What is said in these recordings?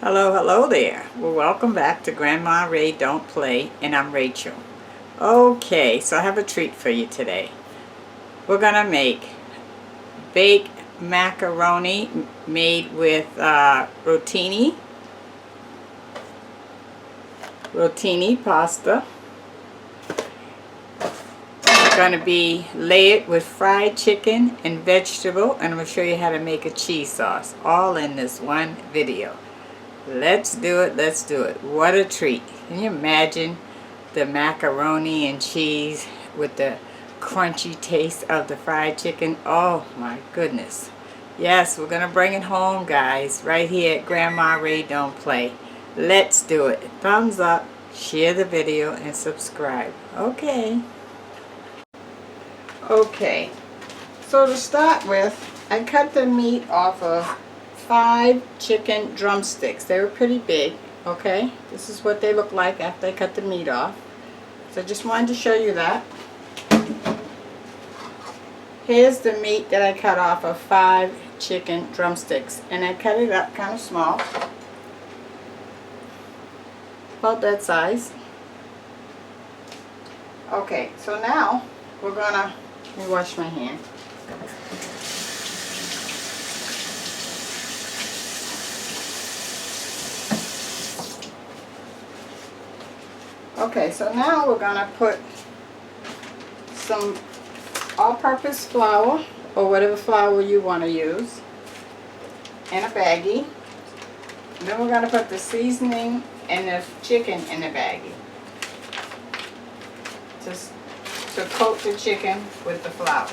Hello, hello there. Well, welcome back to Grandma Ray Don't Play, and I'm Rachel. Okay, so I have a treat for you today. We're gonna make baked macaroni made with rotini pasta. It's gonna be layered with fried chicken and vegetable, and I'm gonna show you how to make a cheese sauce, all in this one video. Let's do it, let's do it. What a treat. Can you imagine the macaroni and cheese with the crunchy taste of the fried chicken? Oh my goodness. Yes, we're going to bring it home, guys, right here at Grandma Ray Don't Play. Let's do it. Thumbs up, share the video, and subscribe. Okay. Okay. So to start with, I cut the meat off of 5 chicken drumsticks. They were pretty big, okay? This is what they look like after I cut the meat off. So I just wanted to show you that. Here's the meat that I cut off of 5 chicken drumsticks. And I cut it up kind of small. About that size. Okay, so now we're gonna, let me wash my hand. Okay, so now we're going to put some all-purpose flour, or whatever flour you want to use, in a baggie. And then we're going to put the seasoning and the chicken in the baggie. Just to coat the chicken with the flour.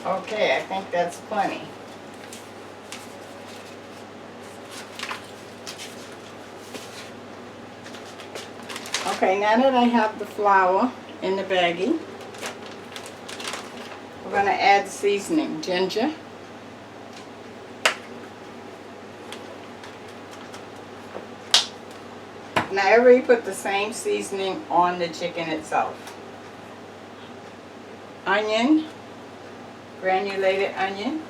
Okay, I think that's plenty. Okay, now that I have the flour in the baggie, we're going to add seasoning. Ginger. Now I already put the same seasoning on the chicken itself. Onion. Granulated onion.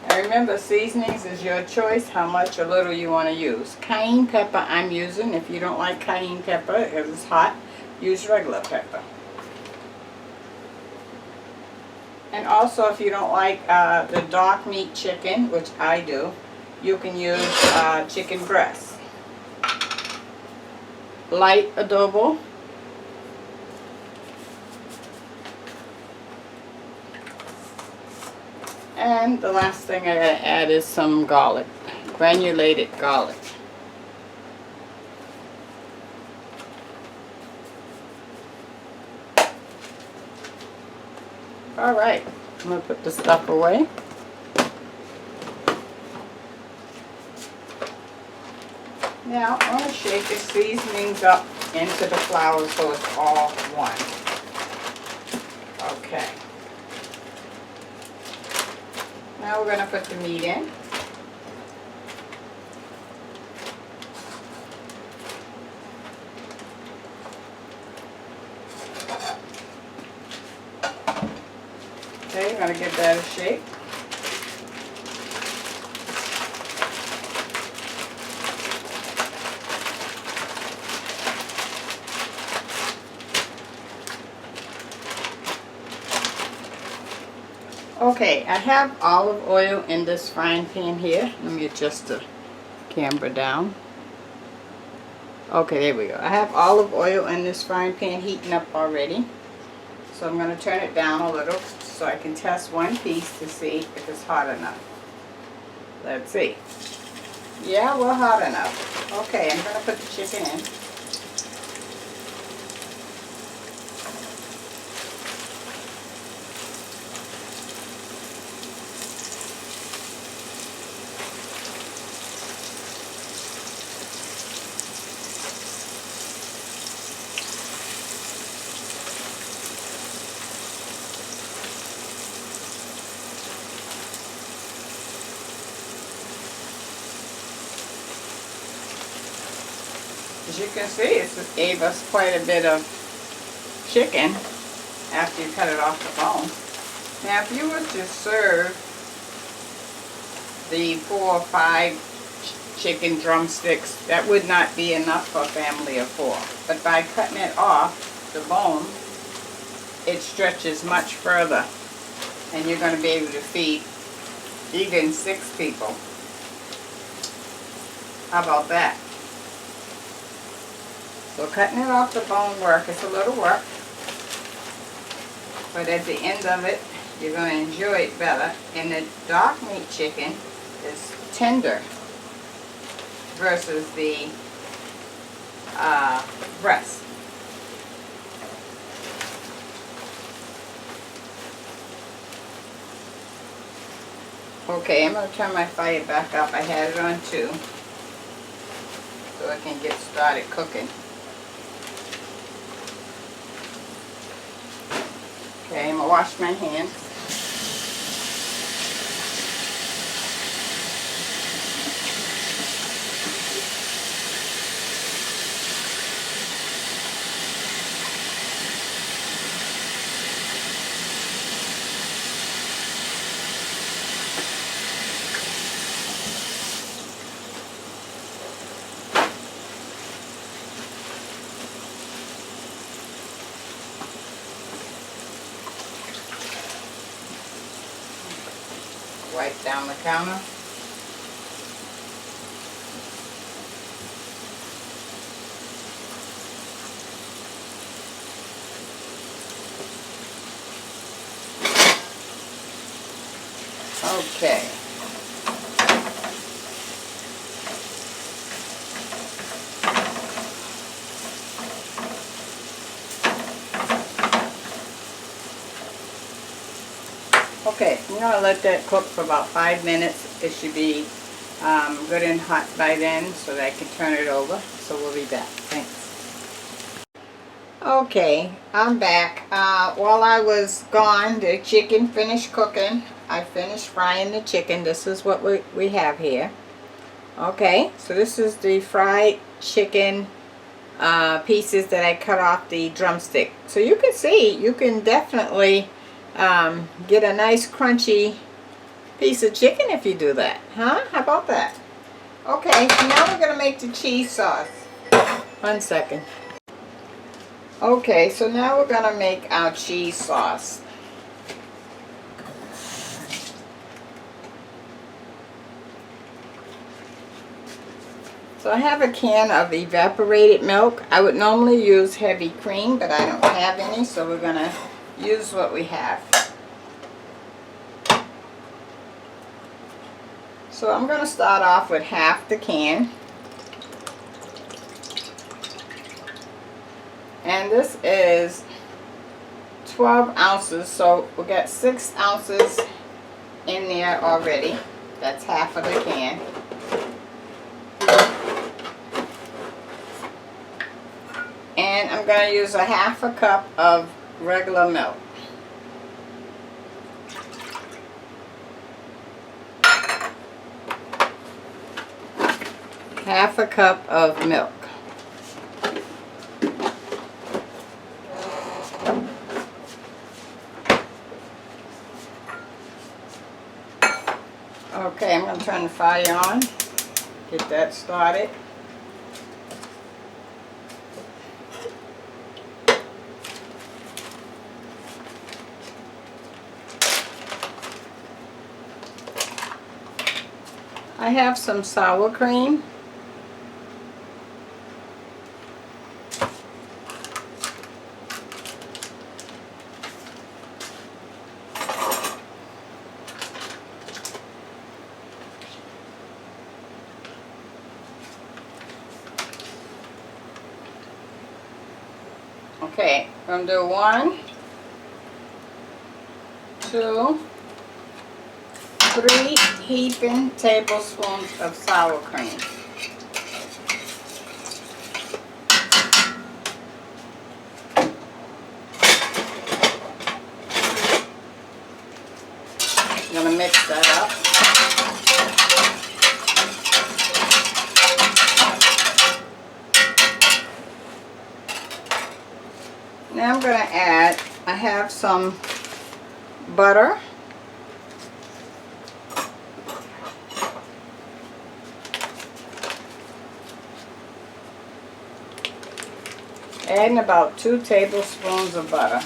And remember, seasonings is your choice, how much or little you want to use. Cayenne pepper I'm using. If you don't like cayenne pepper because it's hot, use regular pepper. And also, if you don't like the dark meat chicken, which I do, you can use chicken breast. Light adobo. And the last thing I gotta add is some garlic, granulated garlic. Alright, I'm gonna put the stuff away. Now I'm gonna shake the seasonings up into the flour so it's all one. Okay. Now we're going to put the meat in. Okay, we're going to give that a shake. Okay, I have olive oil in this frying pan here. Let me adjust the camera down. Okay, there we go. I have olive oil in this frying pan heating up already. So I'm going to turn it down a little so I can test one piece to see if it's hot enough. Let's see. Yeah, we're hot enough. Okay, I'm going to put the chicken in. As you can see, it gave us quite a bit of chicken after you cut it off the bone. Now, if you were to serve the 4 or 5 chicken drumsticks, that would not be enough for a family of 4. But by cutting it off the bone, it stretches much further, and you're going to be able to feed even 6 people. How about that? So cutting it off the bone work, it's a little work, but at the end of it, you're going to enjoy it better. And the dark meat chicken is tender versus the breast. Okay, I'm going to turn my fire back up. I had it on 2 so I can get started cooking. Okay, I'm going to wash my hands. Wipe down the counter. Okay. Okay, I'm going to let that cook for about 5 minutes. It should be good and hot by then so that I can turn it over. So we'll be back. Thanks. Okay, I'm back. While I was gone, the chicken finished cooking. I finished frying the chicken. This is what we have here. Okay, so this is the fried chicken pieces that I cut off the drumstick. So you can see, you can definitely get a nice crunchy piece of chicken if you do that. Huh? How about that? Okay, so now we're going to make the cheese sauce. 1 second. Okay, so now we're going to make our cheese sauce. So I have a can of evaporated milk. I would normally use heavy cream, but I don't have any, so we're going to use what we have. So I'm going to start off with half the can. And this is 12 ounces, so we'll get 6 ounces in there already. That's half of the can. And I'm going to use a half a cup of regular milk. Half a cup of milk. Okay, I'm going to turn the fire on, get that started. I have some sour cream. Okay, I'm going to do 1, 2, 3 heaping tablespoons of sour cream. I'm going to mix that up. Now I'm going to add, I have some butter. Adding about 2 tablespoons of butter.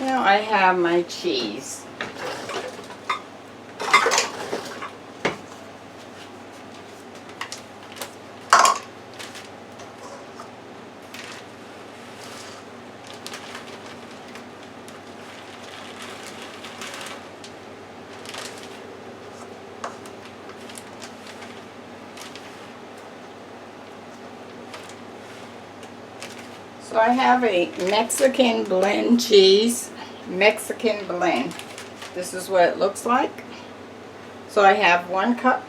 Now I have my cheese. So I have a Mexican blend cheese, Mexican blend. This is what it looks like. So I have 1 cup.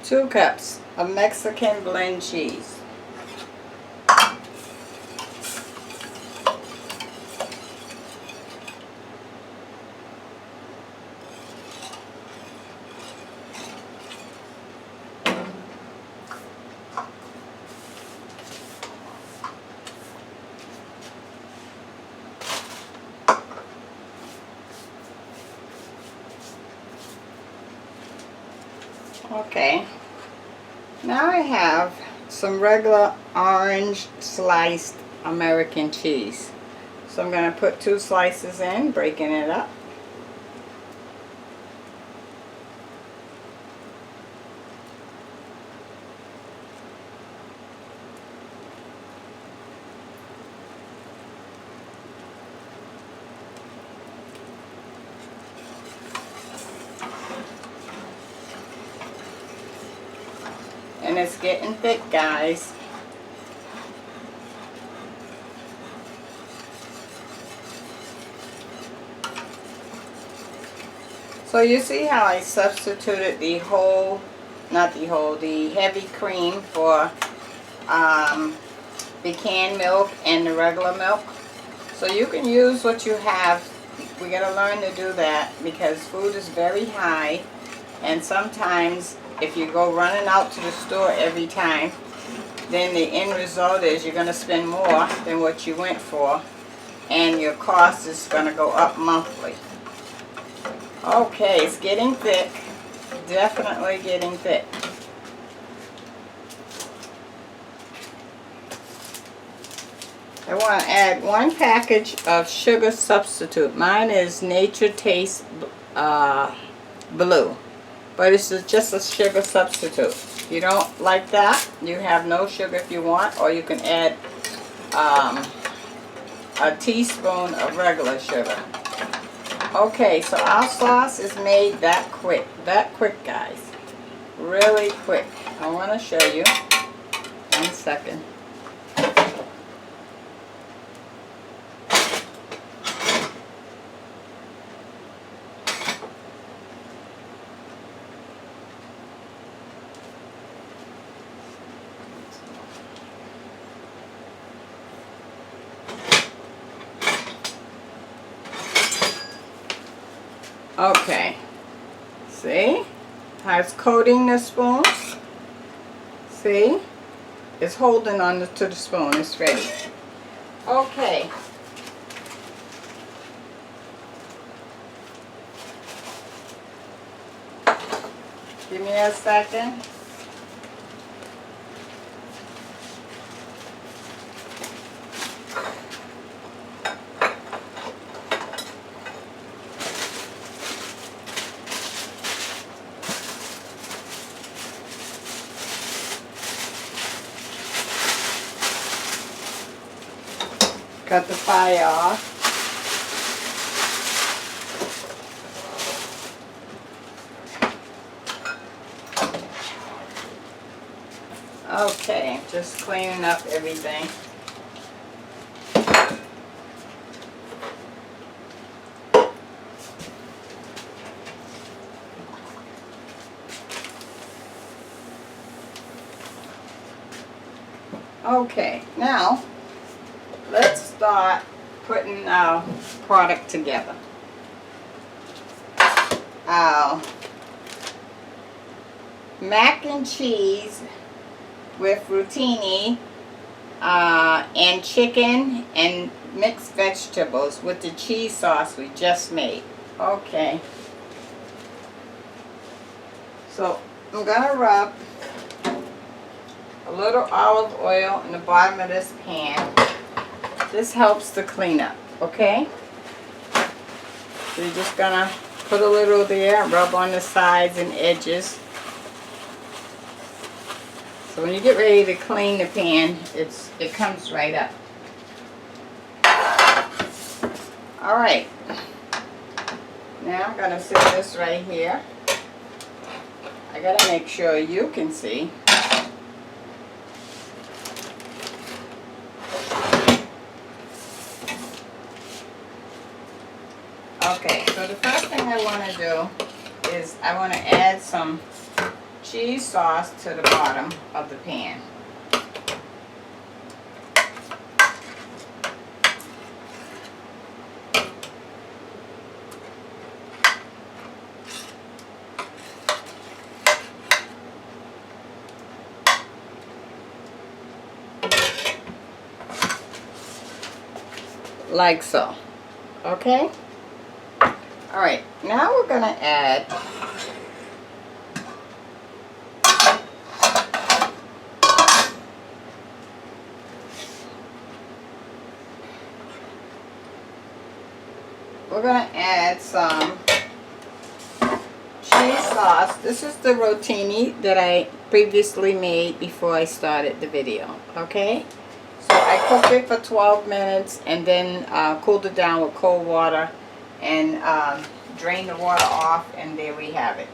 Two cups of Mexican blend cheese. Okay. Now I have some regular orange sliced American cheese. So I'm going to put 2 slices in, breaking it up. And it's getting thick, guys. So you see how I substituted the heavy cream for the canned milk and the regular milk. So you can use what you have. We gotta learn to do that because food is very high, and sometimes if you go running out to the store every time, then the end result is you're going to spend more than what you went for, and your cost is going to go up monthly. Okay, it's getting thick. Definitely getting thick. I want to add 1 package of sugar substitute. Mine is Nature Taste Blue. But it's just a sugar substitute. If you don't like that, you have no sugar if you want, or you can add a teaspoon of regular sugar. Okay, so our sauce is made that quick, guys. Really quick. I want to show you. 1 second. Okay, see how it's coating the spoons? See? It's holding on to the spoon. It's ready. Okay. Give me a second. Cut the fire off. Okay, just cleaning up everything. Okay, now let's start putting our product together. Our mac and cheese with rotini and chicken and mixed vegetables with the cheese sauce we just made. Okay. So I'm gonna rub a little olive oil in the bottom of this pan. This helps to clean up, okay? So you're just gonna put a little there, rub on the sides and edges. So when you get ready to clean the pan, it comes right up. Alright. Now I'm gonna set this right here. I gotta make sure you can see. Okay, so the first thing I want to do is I want to add some cheese sauce to the bottom of the pan. Like so. Okay? Alright, now we're going to add some cheese sauce. This is the Rotini that I previously made before I started the video. Okay? So I cooked it for 12 minutes and then cooled it down with cold water and drain the water off, and there we have it.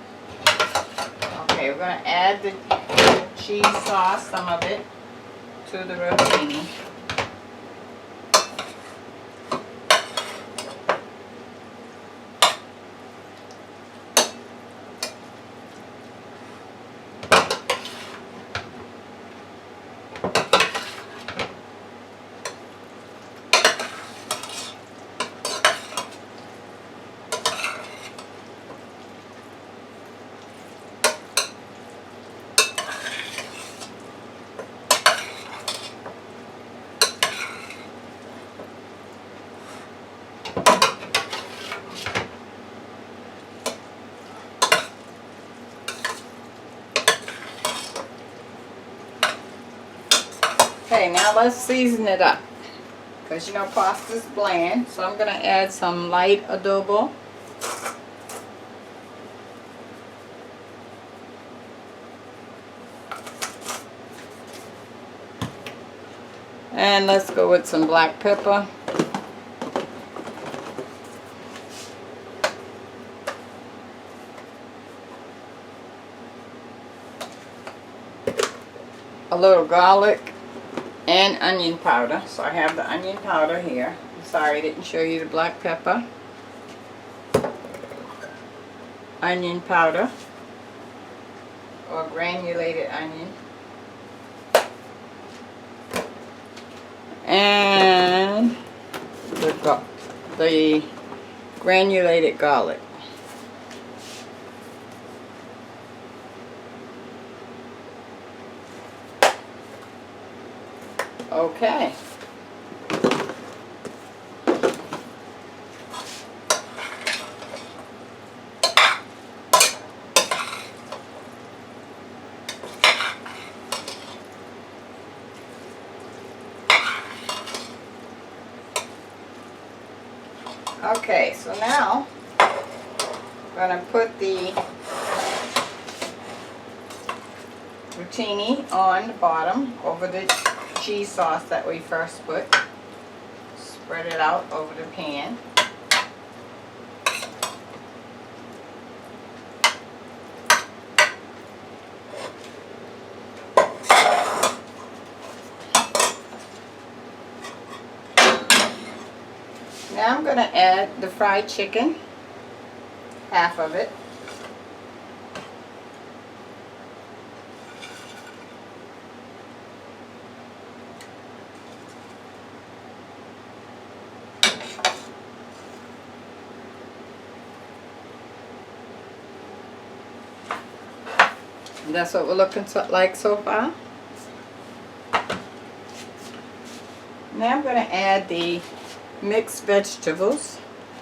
Okay, we're going to add the cheese sauce, some of it, to the rotini. Okay, now let's season it up, because you know pasta's bland, so I'm going to add some light adobo. And let's go with some black pepper. A little garlic. And onion powder. So I have the onion powder here. I'm sorry I didn't show you the black pepper. Onion powder. Or granulated onion. And the granulated garlic. Okay. Okay, so now I'm going to put the rotini on the bottom over the cheese sauce that we first put. Spread it out over the pan. Now I'm going to add the fried chicken, half of it. And that's what we're looking like so far. Now I'm going to add the mixed vegetables.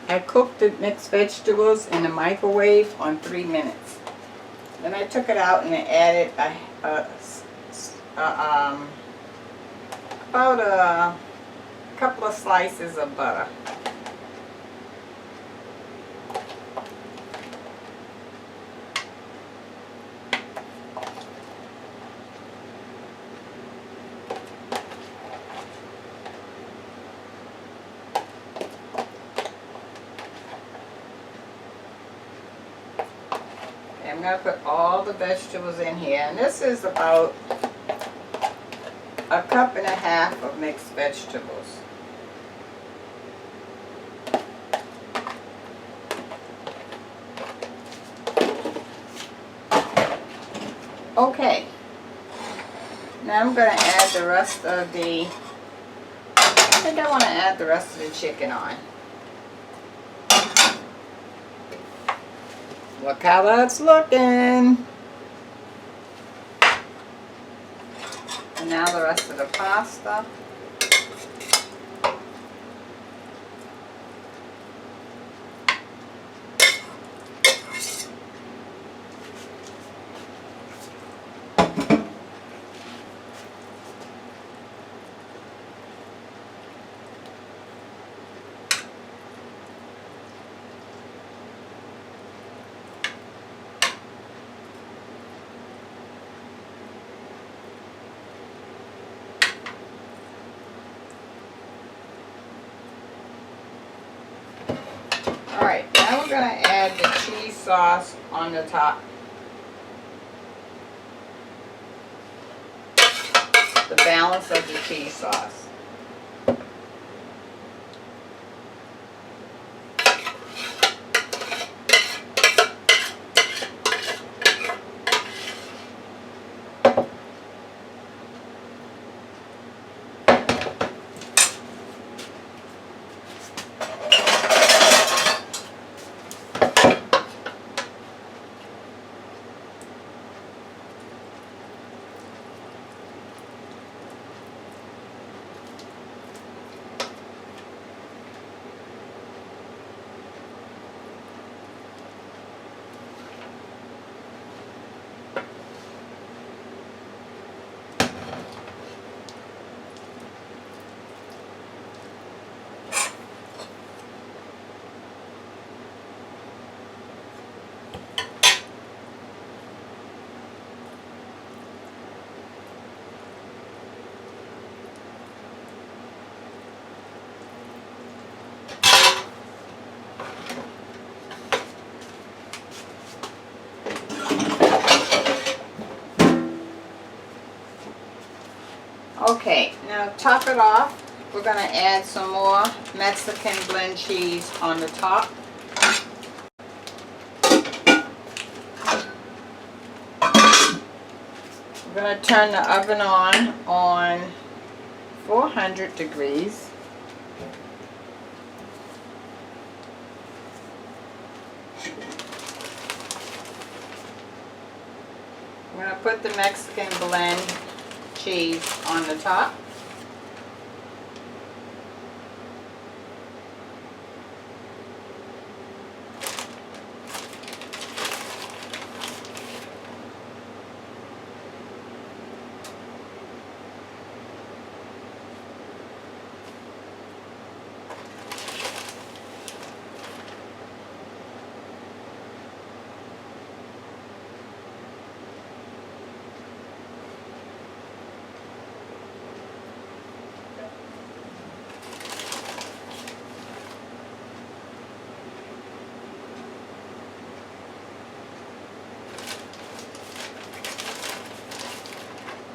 I cooked the mixed vegetables in the microwave on 3 minutes. Then I took it out and I added about a couple of slices of butter. I'm going to put all the vegetables in here, and this is about 1.5 cups of mixed vegetables. Okay, now I'm going to add the rest of the, I think I want to add the rest of the chicken on. Look how that's looking. And now the rest of the pasta. Alright, now we're going to add the cheese sauce on the top. The balance of the cheese sauce. Okay, now top it off. We're going to add some more Mexican blend cheese on the top. We're going to turn the oven on 400 degrees. We're going to put the Mexican blend cheese on the top.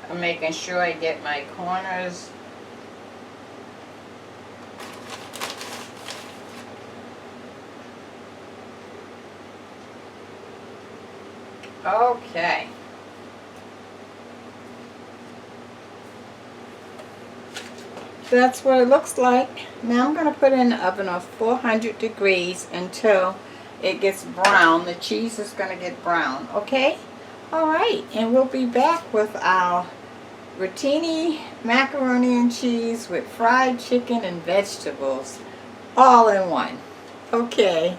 I'm making sure I get my corners Okay. That's what it looks like. Now I'm going to put it in the oven on 400 degrees until it gets brown. The cheese is going to get brown. Okay? Alright. And we'll be back with our Rotini macaroni and cheese with fried chicken and vegetables all in one. Okay.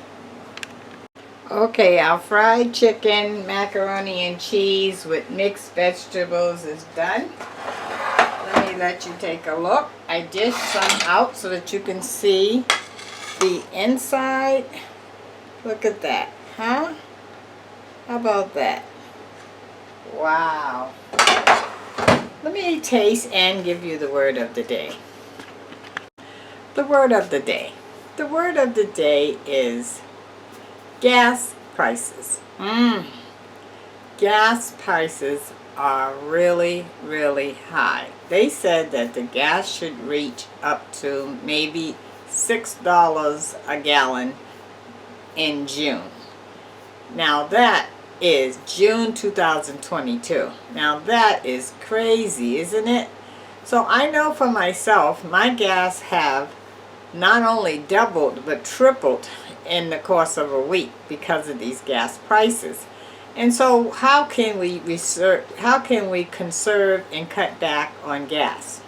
Okay, our fried chicken, macaroni and cheese with mixed vegetables is done. Let me let you take a look. I dished some out so that you can see the inside. Look at that, huh? How about that? Wow. Let me taste and give you the word of the day. The word of the day. The word of the day is gas prices. Gas prices are really, really high. They said that the gas should reach up to maybe $6 a gallon in June. Now that is June 2022. Now that is crazy, isn't it? So I know for myself, my gas have not only doubled but tripled in the course of a week because of these gas prices. And so how can we conserve and cut back on gas?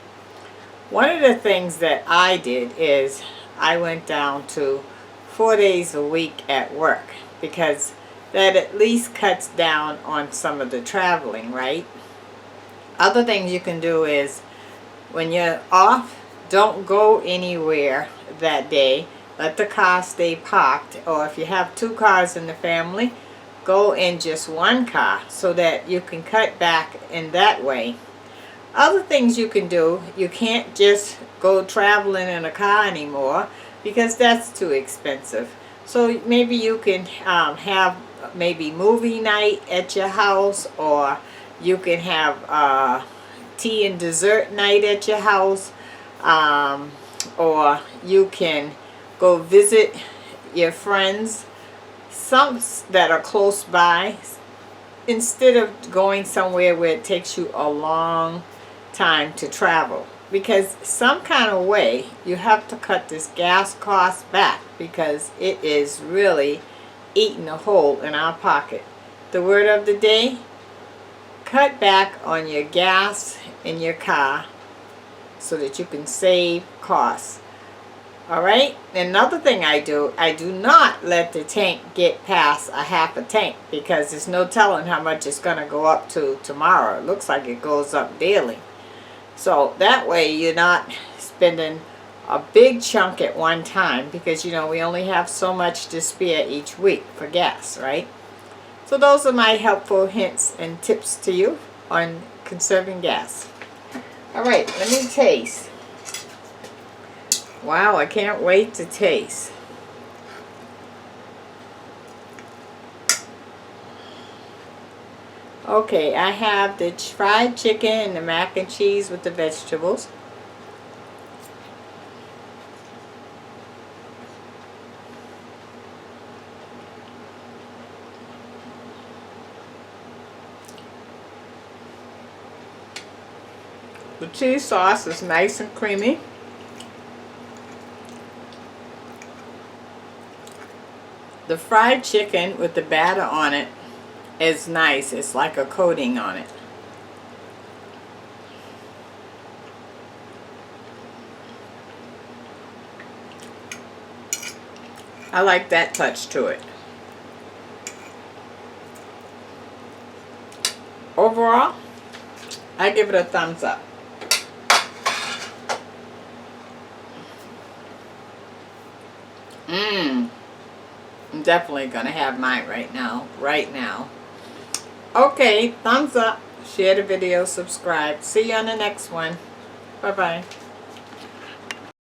One of the things that I did is I went down to 4 days a week at work, because that at least cuts down on some of the traveling, right? Other things you can do is when you're off, don't go anywhere that day. Let the car stay parked, or if you have 2 cars in the family, go in just 1 car so that you can cut back in that way. Other things you can do, you can't just go traveling in a car anymore because that's too expensive. So maybe you can have maybe movie night at your house, or you can have tea and dessert night at your house, or you can go visit your friends, some that are close by, instead of going somewhere where it takes you a long time to travel. Because some kind of way you have to cut this gas cost back, because it is really eating a hole in our pocket. The word of the day: cut back on your gas in your car so that you can save costs. Alright, another thing I do not let the tank get past a half a tank, because there's no telling how much it's going to go up to tomorrow. It looks like it goes up daily. So that way you're not spending a big chunk at one time, because you know we only have so much to spare each week for gas, right? So those are my helpful hints and tips to you on conserving gas. Alright, let me taste. Wow, I can't wait to taste. Okay, I have the fried chicken and the mac and cheese with the vegetables. The cheese sauce is nice and creamy. The fried chicken with the batter on it is nice. It's like a coating on it. I like that touch to it. Overall, I give it a thumbs up. I'm definitely going to have mine right now. Okay, thumbs up, share the video, subscribe. See you on the next one. Bye-bye.